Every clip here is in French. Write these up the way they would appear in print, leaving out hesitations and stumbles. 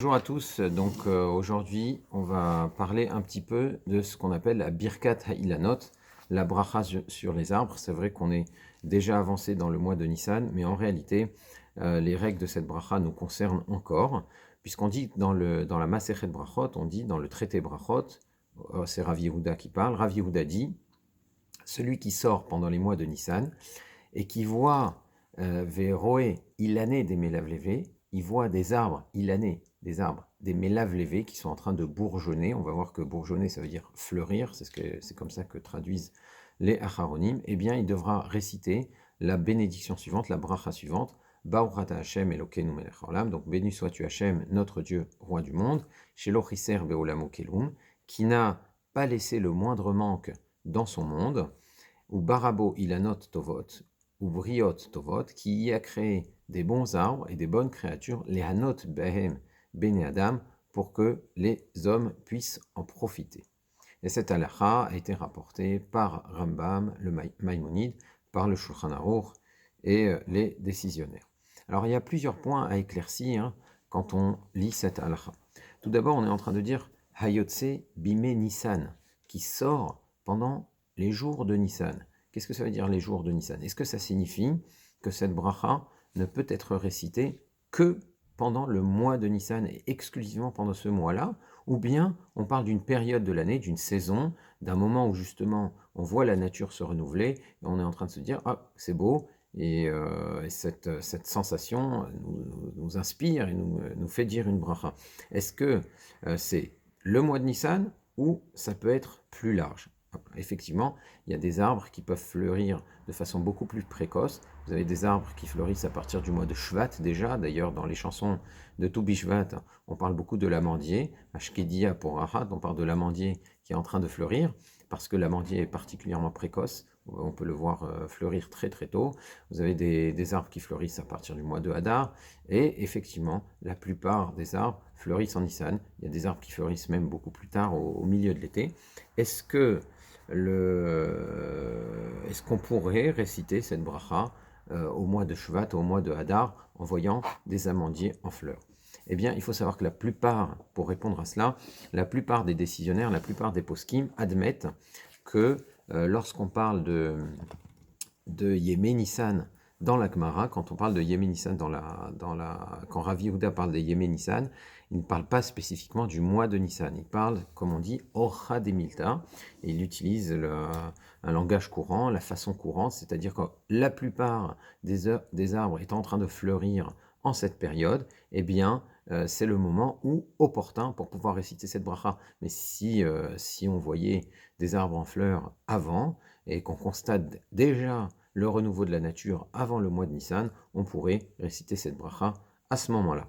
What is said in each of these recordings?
Bonjour à tous, aujourd'hui on va parler un petit peu de ce qu'on appelle la Birkat Ha'ilanot, la bracha sur les arbres. C'est vrai qu'on est déjà avancé dans le mois de Nissan, mais en réalité les règles de cette bracha nous concernent encore, puisqu'on dit dans la Masechet Brachot, on dit dans le traité Brachot, c'est Rav Yehuda qui parle, Rav Yehuda dit, celui qui sort pendant les mois de Nissan et qui voit Veroé ilané des Mélavlévé, il voit des arbres ilanés, des Mélavlévé qui sont en train de bourgeonner. On va voir que bourgeonner, ça veut dire fleurir, c'est comme ça que traduisent les Acharonim. Eh bien, il devra réciter la bénédiction suivante, la bracha suivante. Baruch ata Hashem Elokeinu melech haolam. Donc, béni sois-tu Hashem, notre Dieu, roi du monde. Shelo chiser beolamo kelum, qui n'a pas laissé le moindre manque dans son monde. Ou barabo ilanot tovot, ou briot tovot, qui y a créé des bons arbres et des bonnes créatures, les hanot behem bene adam, pour que les hommes puissent en profiter. Et cette halakha a été rapportée par Rambam, le Maïmonide, par le Shulchan Aruch et les décisionnaires. Alors il y a plusieurs points à éclaircir quand on lit cette halakha. Tout d'abord, on est en train de dire Hayotse bime Nissan, qui sort pendant les jours de Nissan. Qu'est-ce que ça veut dire les jours de Nissan? Est-ce que ça signifie que cette bracha ne peut être récitée que pendant le mois de Nissan et exclusivement pendant ce mois-là? Ou bien on parle d'une période de l'année, d'une saison, d'un moment où justement on voit la nature se renouveler et on est en train de se dire « Ah, c'est beau !» et cette sensation nous inspire et nous fait dire une bracha. Est-ce que c'est le mois de Nissan ou ça peut être plus large? Effectivement, il y a des arbres qui peuvent fleurir de façon beaucoup plus précoce. Vous avez des arbres qui fleurissent à partir du mois de Shvat déjà. D'ailleurs, dans les chansons de Toubi Shvat, on parle beaucoup de l'amandier. Ashkedia pour Ahat, on parle de l'amandier qui est en train de fleurir parce que l'amandier est particulièrement précoce. On peut le voir fleurir très très tôt. Vous avez des arbres qui fleurissent à partir du mois de Hadar. Et effectivement, la plupart des arbres fleurissent en Nissan. Il y a des arbres qui fleurissent même beaucoup plus tard, au milieu de l'été. Est-ce qu'on pourrait réciter cette bracha au mois de Shvat, au mois de Hadar, en voyant des amandiers en fleurs? Eh bien, il faut savoir que la plupart, pour répondre à cela, la plupart des décisionnaires, la plupart des poskim admettent que lorsqu'on parle de Yémé Nissan dans la Gemara, quand on parle de Yémé Nissan quand Rav Yehuda parle de Yémé Nissan, il ne parle pas spécifiquement du mois de Nissan. Il parle, comme on dit, Orcha de Milta, et il utilise un langage courant, la façon courante, c'est-à-dire que la plupart des arbres étant en train de fleurir en cette période, eh bien, c'est le moment opportun pour pouvoir réciter cette bracha. Mais si on voyait des arbres en fleurs avant, et qu'on constate déjà le renouveau de la nature avant le mois de Nissan, on pourrait réciter cette bracha à ce moment-là.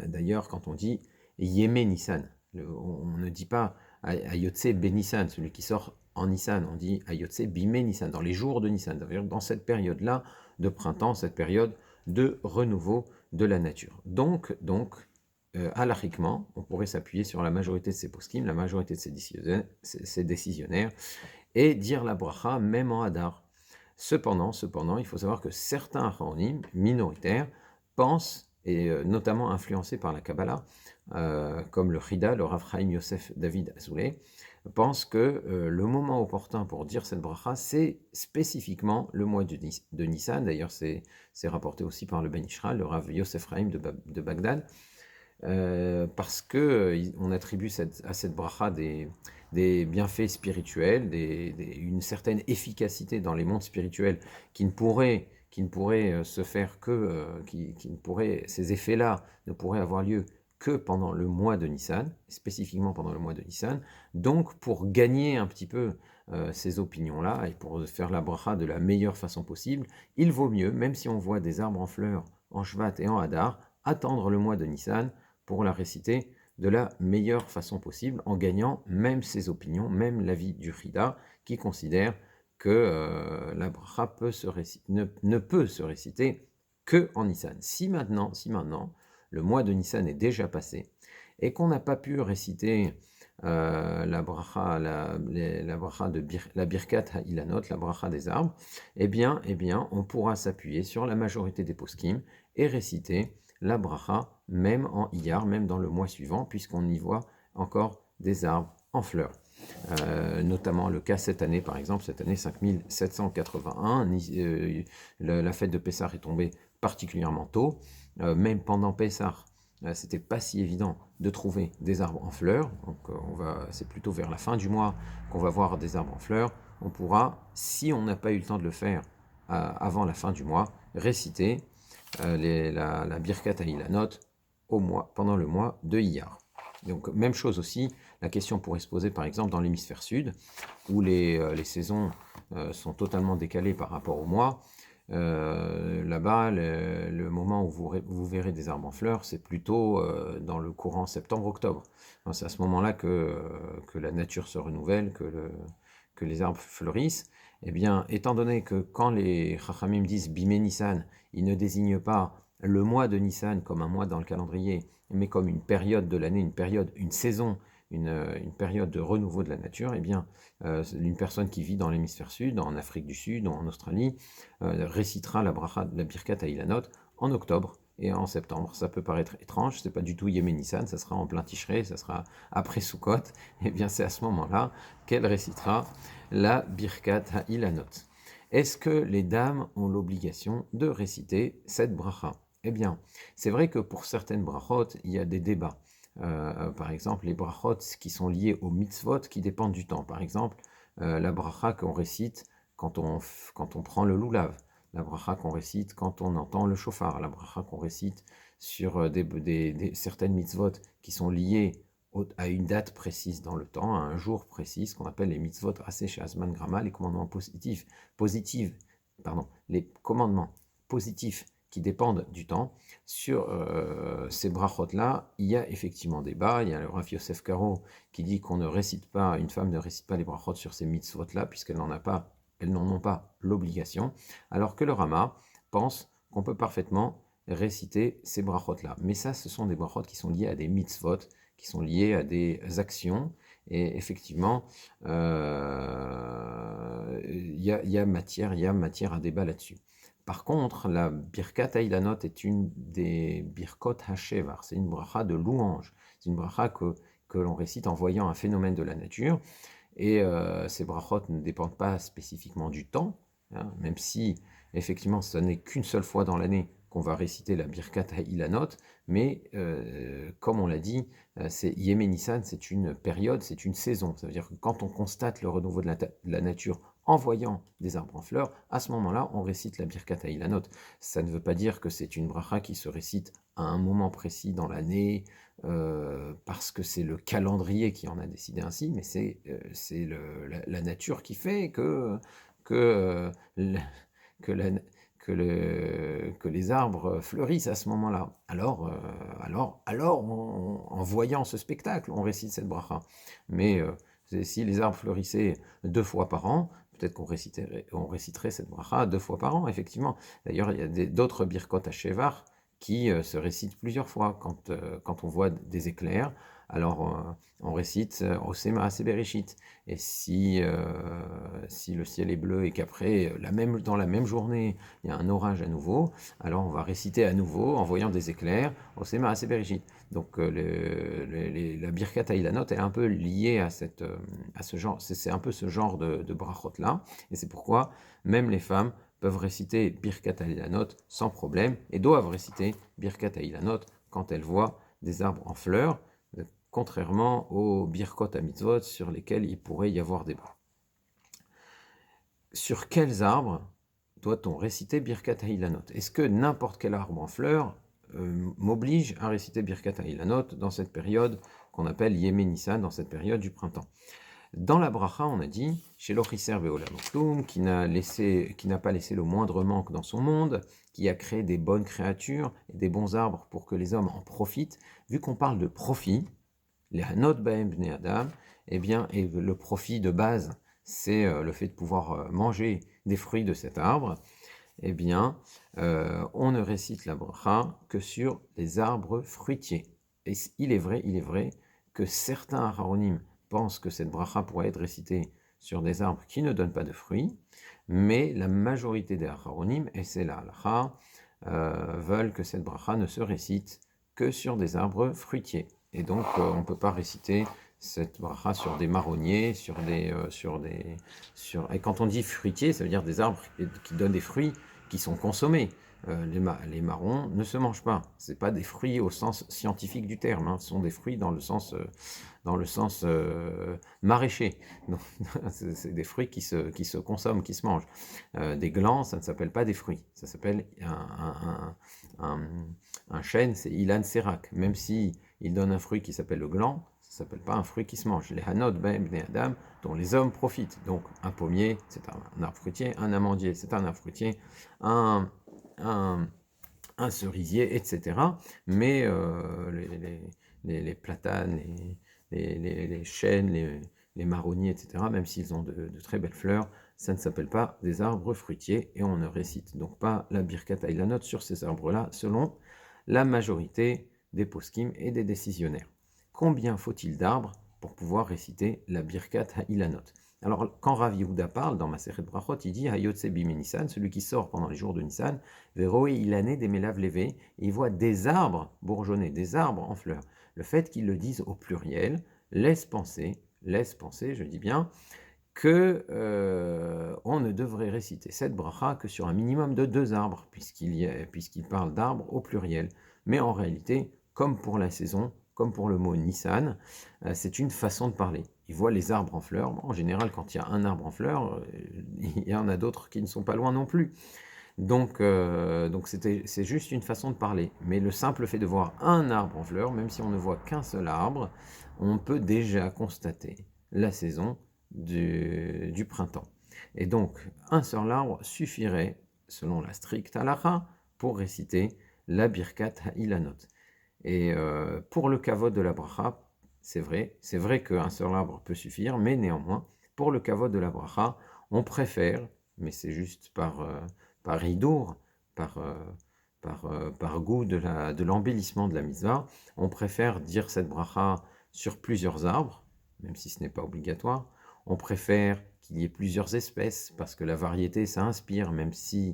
D'ailleurs, quand on dit Yémé Nissan, on ne dit pas Ayotse Ben Nissan, celui qui sort en Nissan, on dit Ayotse Bimé Nissan, dans les jours de Nissan, dans cette période-là de printemps, cette période de renouveau de la nature. Donc halachiquement, on pourrait s'appuyer sur la majorité de ces poskim, la majorité de ces décisionnaires, et dire la bracha même en Hadar. Cependant, il faut savoir que certains acharonim minoritaires pensent, et notamment influencés par la Kabbalah, comme le Chida, le Rav Chaim Yosef David Azoulay, pensent que le moment opportun pour dire cette bracha, c'est spécifiquement le mois de Nissan. D'ailleurs, c'est rapporté aussi par le Ben Ishra, le Rav Yosef Chaim de Bagdad, parce qu'on attribue à cette bracha des bienfaits spirituels, une certaine efficacité dans les mondes spirituels qui ne pourrait se faire ces effets-là ne pourraient avoir lieu que pendant le mois de Nissan, spécifiquement pendant le mois de Nissan. Donc, pour gagner un petit peu ces opinions-là et pour faire la bracha de la meilleure façon possible, il vaut mieux, même si on voit des arbres en fleurs en Shvat et en Hadar, attendre le mois de Nissan pour la réciter de la meilleure façon possible, en gagnant même ses opinions, même l'avis du Chida, qui considère que la bracha ne peut se réciter que en Nissan. Si maintenant, le mois de Nissan est déjà passé, et qu'on n'a pas pu réciter la bracha de la Birkat Ha'ilanot, la bracha des arbres, eh bien, on pourra s'appuyer sur la majorité des poskim et réciter la bracha, même en Iyar, même dans le mois suivant, puisqu'on y voit encore des arbres en fleurs. Notamment le cas cette année, par exemple, cette année 5781, la fête de Pessah est tombée particulièrement tôt. Même pendant Pessah, c'était pas si évident de trouver des arbres en fleurs. Donc c'est plutôt vers la fin du mois qu'on va voir des arbres en fleurs. On pourra, si on n'a pas eu le temps de le faire avant la fin du mois, réciter la Birkat Ha'ilanot pendant le mois de Iyar. Donc même chose aussi, la question pourrait se poser par exemple dans l'hémisphère sud, où les saisons sont totalement décalées par rapport au mois. Là-bas, le moment où vous verrez des arbres en fleurs, c'est plutôt dans le courant septembre-octobre. C'est à ce moment-là que la nature se renouvelle, que les arbres fleurissent. Eh bien, étant donné que quand les Chachamim disent Bimé Nissan, ils ne désignent pas le mois de Nissan comme un mois dans le calendrier, mais comme une période de l'année, une saison, une période de renouveau de la nature, eh bien, une personne qui vit dans l'hémisphère sud, en Afrique du Sud, en Australie, récitera la Birkat Ha'ilanot en octobre et en septembre. Ça peut paraître étrange, c'est pas du tout Yémé Nissan, ça sera en plein Tishrei, ça sera après Sukkot. Eh bien, c'est à ce moment-là qu'elle récitera la Birkat Ha'ilanot. Est-ce que les dames ont l'obligation de réciter cette bracha? Eh bien, c'est vrai que pour certaines brachot, il y a des débats. Par exemple, les brachot qui sont liés aux mitzvot qui dépendent du temps. Par exemple, la bracha qu'on récite quand on prend le loulav, la bracha qu'on récite quand on entend le shofar, la bracha qu'on récite sur certaines mitzvot qui sont liées à une date précise dans le temps, à un jour précis, ce qu'on appelle les mitzvot aseh she'azman grama, les commandements les commandements positifs qui dépendent du temps. Sur ces brachot-là, il y a effectivement débat. Il y a le Rav Yosef Karo qui dit qu'on ne récite pas, une femme ne récite pas les brachot sur ces mitzvot-là, puisqu'elles n'en ont pas l'obligation, alors que le Rama pense qu'on peut parfaitement réciter ces brachot-là. Mais ça, ce sont des brachot qui sont liés à des mitzvot, qui sont liés à des actions, et effectivement, il y a matière à débat là-dessus. Par contre, la Birkat Ha'ilanot est une des Birkot HaShevar, c'est une bracha de louange, c'est une bracha que l'on récite en voyant un phénomène de la nature, et ces brachot ne dépendent pas spécifiquement du temps, hein, même si effectivement ce n'est qu'une seule fois dans l'année qu'on va réciter la Birkat Ha'ilanot, mais comme on l'a dit, c'est Yémé Nissan, c'est une période, c'est une saison. Ça veut dire que quand on constate le renouveau de la nature en voyant des arbres en fleurs, à ce moment-là, on récite la Birkat Ha'ilanot. Ça ne veut pas dire que c'est une bracha qui se récite à un moment précis dans l'année, parce que c'est le calendrier qui en a décidé ainsi, mais c'est la nature qui fait que les arbres fleurissent à ce moment-là. Alors, en voyant ce spectacle, on récite cette bracha. Mais si les arbres fleurissaient 2 fois par an, peut-être on réciterait cette bracha 2 fois par an, effectivement. D'ailleurs, il y a d'autres birkot à Shevar qui se récitent plusieurs fois. Quand on voit des éclairs, alors on récite Osema Bereshit. Et si le ciel est bleu et qu'après, dans la même journée, il y a un orage à nouveau, alors on va réciter à nouveau en voyant des éclairs Osema Bereshit. Donc la Birkat Ha'ilanot est un peu liée à ce genre, c'est un peu ce genre de brachot-là. Et c'est pourquoi même les femmes peuvent réciter Birkat Ha'ilanot sans problème et doivent réciter Birkat Ha'ilanot quand elles voient des arbres en fleurs, contrairement aux Birkot à mitzvot sur lesquels il pourrait y avoir débat. Sur quels arbres doit-on réciter Birkat Ha'ilanot? Est-ce que n'importe quel arbre en fleurs m'oblige à réciter Birkat Ha'ilanot dans cette période qu'on appelle Yémé Nissan, dans cette période du printemps? Dans la bracha, on a dit chez l'Ochiser Ve'olam Klum, qui n'a pas laissé le moindre manque dans son monde, qui a créé des bonnes créatures et des bons arbres pour que les hommes en profitent. Vu qu'on parle de profit, les Hanot Baem Bnei Adam, eh bien, et le profit de base, c'est le fait de pouvoir manger des fruits de cet arbre. Eh bien, on ne récite la bracha que sur les arbres fruitiers. Et il est vrai que certains Aharonim pensent que cette bracha pourrait être récitée sur des arbres qui ne donnent pas de fruits, mais la majorité des Aharonim, et c'est la halacha, veulent que cette bracha ne se récite que sur des arbres fruitiers. Et donc, on ne peut pas réciter cette bracha sur des marronniers, et quand on dit fruitiers, ça veut dire des arbres qui donnent des fruits qui sont consommés. Les marrons ne se mangent pas. Ce pas des fruits au sens scientifique du terme. Hein. Ce sont des fruits dans le sens maraîcher. C'est des fruits qui se consomment, qui se mangent. Des glands, ça ne s'appelle pas des fruits. Ça s'appelle un chêne, c'est Ilan Serak. Même si il donne un fruit qui s'appelle le gland, ça ne s'appelle pas un fruit qui se mange. Les Hanot Ben Bnei Adam, dont les hommes profitent. Donc un pommier, c'est un arbre fruitier. Un amandier, c'est un arbre fruitier. Un cerisier, etc. Mais les platanes, les chênes, les marronniers, etc., même s'ils ont de très belles fleurs, ça ne s'appelle pas des arbres fruitiers et on ne récite donc pas la Birkat Ha'ilanot sur ces arbres-là, selon la majorité des poskim et des décisionnaires. Combien faut-il d'arbres pour pouvoir réciter la Birkat Ha'ilanot? Alors, quand Rav Yehuda parle dans Masechet Brachot, il dit Hayotse bimi Nissan, celui qui sort pendant les jours de Nissan, Veroe ilané des mélaves levés, et il voit des arbres bourgeonnés, des arbres en fleurs. Le fait qu'il le dise au pluriel laisse penser, je dis bien, que on ne devrait réciter cette bracha que sur un minimum de 2 arbres, puisqu'il parle d'arbres au pluriel. Mais en réalité, comme pour la saison, comme pour le mot Nissan, c'est une façon de parler. Il voit les arbres en fleurs. En général, quand il y a un arbre en fleurs, il y en a d'autres qui ne sont pas loin non plus. Donc c'est juste une façon de parler. Mais le simple fait de voir un arbre en fleurs, même si on ne voit qu'un seul arbre, on peut déjà constater la saison du printemps. Et donc, un seul arbre suffirait, selon la stricte halakha, pour réciter la Birkat Ha'ilanot. Et pour le kavod de la bracha, c'est vrai qu'un seul arbre peut suffire, mais néanmoins, pour le kavod de la bracha, on préfère, mais c'est juste par hidour, par goût de l'embellissement de la mitzvah, on préfère dire cette bracha sur plusieurs arbres, même si ce n'est pas obligatoire. On préfère qu'il y ait plusieurs espèces, parce que la variété, ça inspire, même si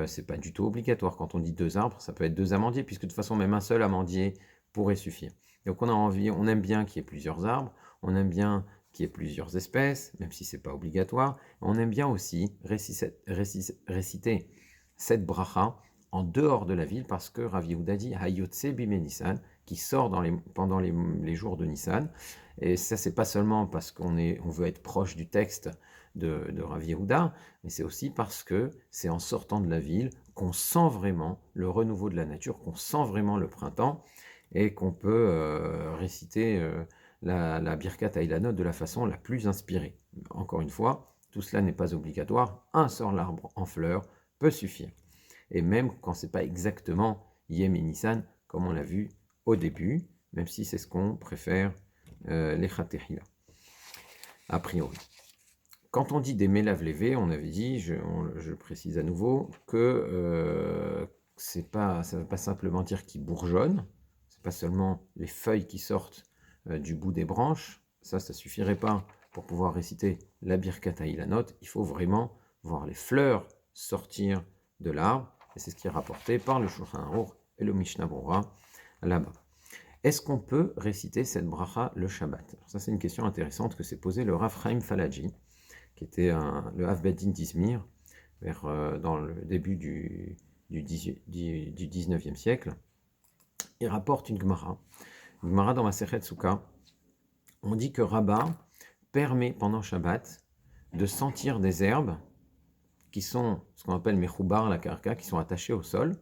c'est pas du tout obligatoire. Quand on dit 2 arbres, ça peut être 2 amandiers, puisque de toute façon, même un seul amandier pourrait suffire. Donc on aime bien qu'il y ait plusieurs arbres, on aime bien qu'il y ait plusieurs espèces, même si c'est pas obligatoire. On aime bien aussi réciter cette bracha en dehors de la ville, parce que Rav Yehuda dit Hayotse bime Nissan, qui sort pendant les jours de Nissan. Et ça, c'est pas seulement parce qu'on veut être proche du texte de Rav Yehuda, mais c'est aussi parce que c'est en sortant de la ville qu'on sent vraiment le renouveau de la nature, qu'on sent vraiment le printemps, et qu'on peut réciter la Birkat Ha'ilanot de la façon la plus inspirée. Encore une fois, tout cela n'est pas obligatoire. Un seul arbre en fleurs peut suffire. Et même quand c'est pas exactement Yem et Nissan, comme on l'a vu au début, même si c'est ce qu'on préfère les Chatechila, a priori. Quand on dit des mélaves levés, on avait dit, je précise à nouveau, que ça ne veut pas simplement dire qu'ils bourgeonnent, c'est pas seulement les feuilles qui sortent du bout des branches, ça suffirait pas pour pouvoir réciter la Birkat Ha'ilanot, il faut vraiment voir les fleurs sortir de l'arbre, et c'est ce qui est rapporté par le Shulchan Aruch et le Mishnah Berurah là-bas. Est-ce qu'on peut réciter cette bracha le Shabbat? Ça, c'est une question intéressante que s'est posée le Rav Chaim Falaji, qui était le Hav Bet Din d'Izmir, dans le début du 19e siècle. Il rapporte une Gemara dans Masechet Sukkah. On dit que Rabbah permet pendant Shabbat de sentir des herbes qui sont ce qu'on appelle mechoubar la karka, qui sont attachées au sol,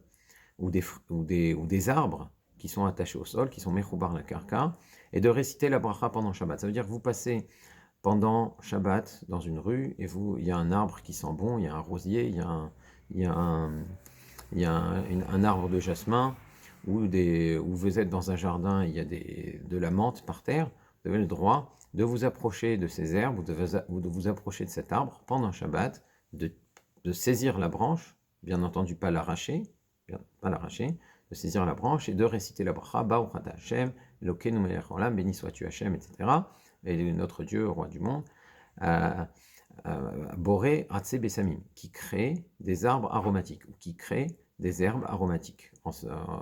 ou des arbres qui sont attachés au sol, qui sont mechoubar la karka, et de réciter la bracha pendant Shabbat. Ça veut dire que vous passez pendant Shabbat dans une rue, et il y a un arbre qui sent bon, il y a un rosier, il y a un arbre de jasmin, ou vous êtes dans un jardin, il y a de la menthe par terre, vous avez le droit de vous approcher de ces herbes, ou de vous approcher de cet arbre pendant Shabbat, de saisir la branche, bien entendu pas l'arracher, de saisir la branche et de réciter la bracha, Baruch Ata Hashem, Elokeinu melech haolam, béni sois-tu Hashem, etc. Et notre Dieu, roi du monde, Boré Atse Bessamim, qui crée des arbres aromatiques, ou qui crée des herbes aromatiques.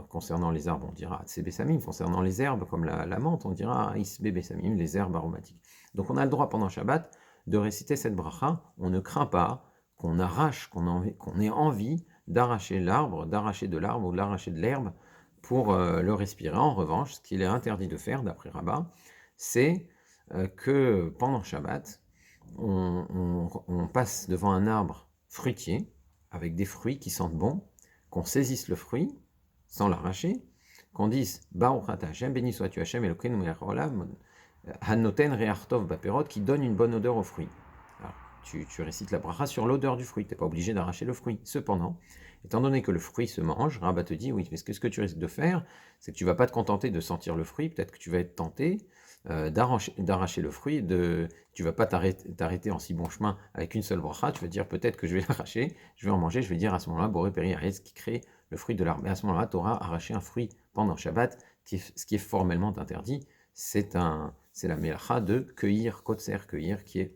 Concernant les arbres, on dira Tsebessamim. Concernant les herbes, comme la menthe, on dira Isbebessamim, les herbes aromatiques. Donc on a le droit pendant Shabbat de réciter cette bracha. On ne craint pas qu'on arrache, qu'on ait envie d'arracher l'arbre, d'arracher de l'arbre ou d'arracher de l'herbe pour le respirer. En revanche, ce qu'il est interdit de faire, d'après Rabat, c'est que pendant Shabbat, on passe devant un arbre fruitier avec des fruits qui sentent bon, qu'on saisisse le fruit sans l'arracher, qu'on dise Baruch Ata Hashem, béni sois-tu Hashem Elokeinu melech haolam, Hanoten reach tov baperot, qui donne une bonne odeur au fruit. Alors, tu récites la bracha sur l'odeur du fruit, tu n'es pas obligé d'arracher le fruit. Cependant, étant donné que le fruit se mange, Rabat te dit, oui, mais ce que tu risques de faire, c'est que tu ne vas pas te contenter de sentir le fruit, peut-être que tu vas être tenté d'arracher le fruit, tu ne vas pas t'arrêter en si bon chemin avec une seule bracha, tu vas dire peut-être que je vais l'arracher, je vais en manger, je vais dire à ce moment-là, Boré Peri Aretz, qui crée le fruit de l'arbre. Et à ce moment-là, tu auras arraché un fruit pendant Shabbat, ce qui est formellement interdit, c'est la mélacha de cueillir, kotser, cueillir, qui est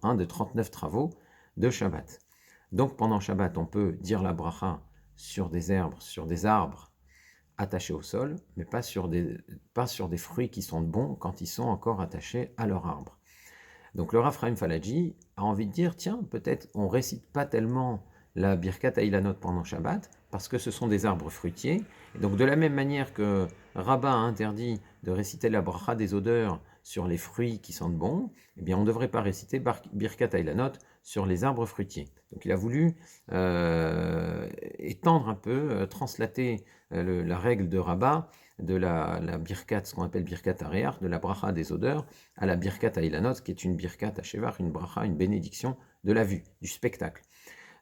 un des 39 travaux de Shabbat. Donc pendant Shabbat, on peut dire la bracha sur des arbres attachés au sol, mais pas sur des fruits qui sont bons quand ils sont encore attachés à leur arbre. Donc le Rav Chaim Falaji a envie de dire, tiens, peut-être on récite pas tellement la Birkat Hailanot pendant Shabbat, parce que ce sont des arbres fruitiers. Et donc de la même manière que Rabat a interdit de réciter la bracha des odeurs sur les fruits qui sentent bon, eh bien on ne devrait pas réciter Birkat Hailanot sur les arbres fruitiers. Donc il a voulu étendre un peu, translater la règle de Rabat, de la birkat, ce qu'on appelle birkat areach, de la bracha des odeurs, à la birkat hailanot, qui est une birkat à une bracha, une bénédiction de la vue, du spectacle.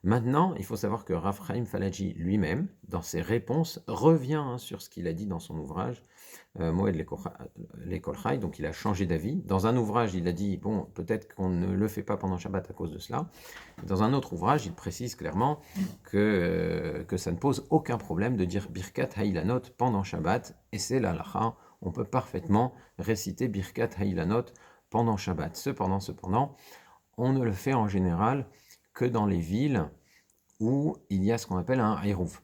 Maintenant, il faut savoir que Rav Chaim Falaji lui-même, dans ses réponses, revient sur ce qu'il a dit dans son ouvrage, Moed Lekol Chai, donc il a changé d'avis. Dans un ouvrage, il a dit, bon, peut-être qu'on ne le fait pas pendant Shabbat à cause de cela. Dans un autre ouvrage, il précise clairement que ça ne pose aucun problème de dire Birkat Hailanot pendant Shabbat, et c'est la halakha, on peut parfaitement réciter Birkat Hailanot pendant Shabbat. Cependant, on ne le fait en général que dans les villes où il y a ce qu'on appelle un Hérouv.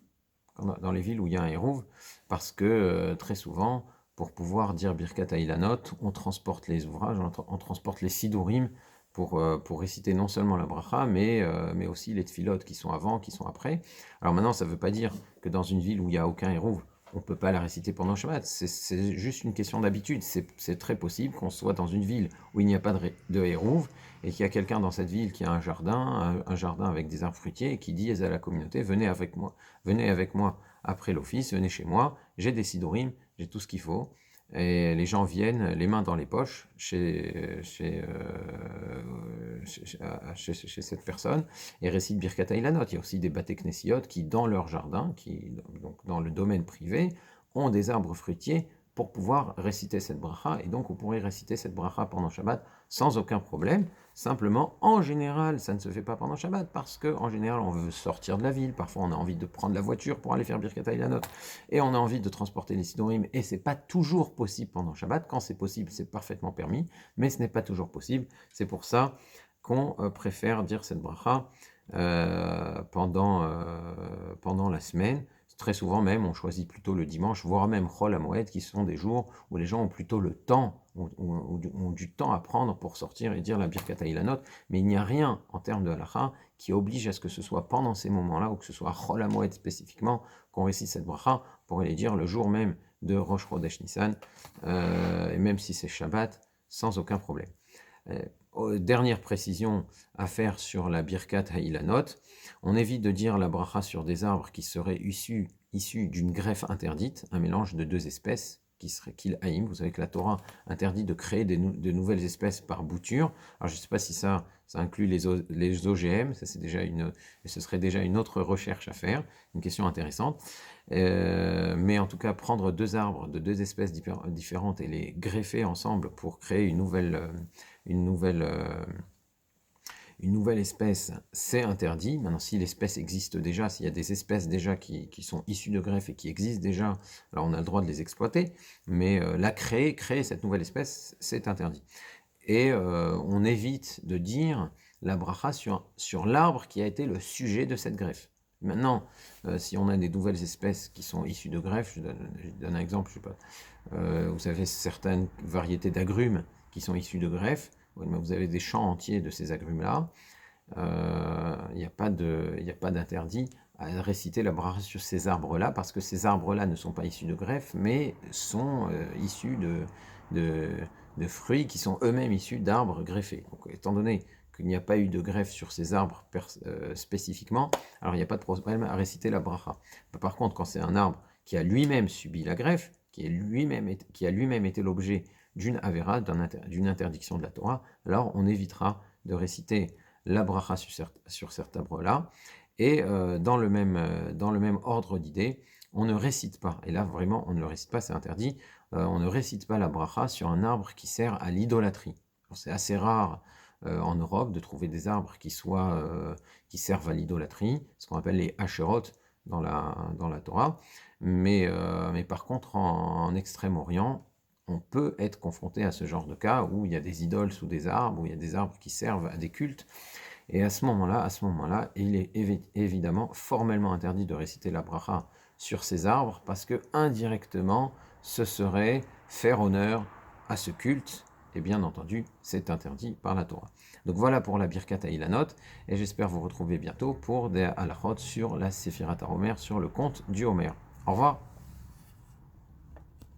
Dans les villes où il y a un Hérouv, parce que très souvent, pour pouvoir dire Birkat Hailanot, on transporte les ouvrages, on transporte les Sidurim pour réciter non seulement la bracha, mais aussi les tfilot qui sont avant, qui sont après. Alors maintenant, ça ne veut pas dire que dans une ville où il n'y a aucun Hérouv, on ne peut pas la réciter pendant Shabbat. C'est juste une question d'habitude. C'est très possible qu'on soit dans une ville où il n'y a pas de Hérouv et qu'il y a quelqu'un dans cette ville qui a un jardin avec des arbres fruitiers et qui dit à la communauté, venez avec moi après l'office, venez chez moi, j'ai des sidurim, j'ai tout ce qu'il faut. Et les gens viennent les mains dans les poches chez cette personne et récitent Birkat Hailanot. Il y a aussi des Baté Knessiot qui, dans leur jardin, donc dans le domaine privé, ont des arbres fruitiers pour pouvoir réciter cette bracha. Et donc, on pourrait réciter cette bracha pendant Shabbat sans aucun problème. Simplement, en général, ça ne se fait pas pendant Shabbat parce qu'en général, on veut sortir de la ville. Parfois, on a envie de prendre la voiture pour aller faire Birkat Hailanot et on a envie de transporter les sidurim. Et c'est pas toujours possible pendant Shabbat. Quand c'est possible, c'est parfaitement permis, mais ce n'est pas toujours possible. C'est pour ça qu'on préfère dire cette bracha pendant la semaine. Très souvent même, on choisit plutôt le dimanche, voire même Chol HaMoed, qui sont des jours où les gens ont plutôt le temps, ont du temps à prendre pour sortir et dire la Birkat Hailanot, mais il n'y a rien en termes de halakha qui oblige à ce que ce soit pendant ces moments-là, ou que ce soit Chol HaMoed spécifiquement, qu'on récite cette bracha, on pourrait les dire le jour même de Rosh Chodesh Nissan, et même si c'est Shabbat, sans aucun problème. Dernière précision à faire sur la Birkat Hailanot, on évite de dire la bracha sur des arbres qui seraient issus d'une greffe interdite, un mélange de deux espèces qui serait Kil Haïm. Vous savez que la Torah interdit de créer de nouvelles espèces par bouture. Alors je ne sais pas si ça inclut les OGM, ce serait déjà une autre recherche à faire, une question intéressante. Mais en tout cas, prendre deux arbres de deux espèces différentes et les greffer ensemble pour créer une nouvelle espèce, c'est interdit. Maintenant, si l'espèce existe déjà, s'il y a des espèces déjà qui sont issues de greffe et qui existent déjà, alors on a le droit de les exploiter, mais créer cette nouvelle espèce, c'est interdit. Et on évite de dire la bracha sur l'arbre qui a été le sujet de cette greffe. Maintenant, si on a des nouvelles espèces qui sont issues de greffes, je donne un exemple, je sais pas, vous avez certaines variétés d'agrumes qui sont issues de greffes, vous avez des champs entiers de ces agrumes-là, il n'y a pas d'interdit à réciter la bracha sur ces arbres-là, parce que ces arbres-là ne sont pas issus de greffes, mais sont issus de, de fruits qui sont eux-mêmes issus d'arbres greffés. Donc, étant donné qu'il n'y a pas eu de greffe sur ces arbres spécifiquement, alors il n'y a pas de problème à réciter la bracha. Par contre, quand c'est un arbre qui a lui-même subi la greffe, qui a lui-même été l'objet d'une avéra, d'une interdiction de la Torah, alors on évitera de réciter la bracha sur cet arbre-là. Et dans le même ordre d'idées, on ne récite pas, et là vraiment on ne le récite pas, c'est interdit, on ne récite pas la bracha sur un arbre qui sert à l'idolâtrie. C'est assez rare en Europe de trouver des arbres qui servent à l'idolâtrie, ce qu'on appelle les Asherot dans la Torah, mais par contre en Extrême-Orient, on peut être confronté à ce genre de cas où il y a des idoles sous des arbres, où il y a des arbres qui servent à des cultes, et à ce moment-là, il est évidemment formellement interdit de réciter la bracha sur ces arbres, parce que indirectement, ce serait faire honneur à ce culte, et bien entendu, c'est interdit par la Torah. Donc voilà pour la Birkat Ilanot, et j'espère vous retrouver bientôt pour des halachot sur la Séphirat HaOmer, sur le conte du Homer. Au revoir.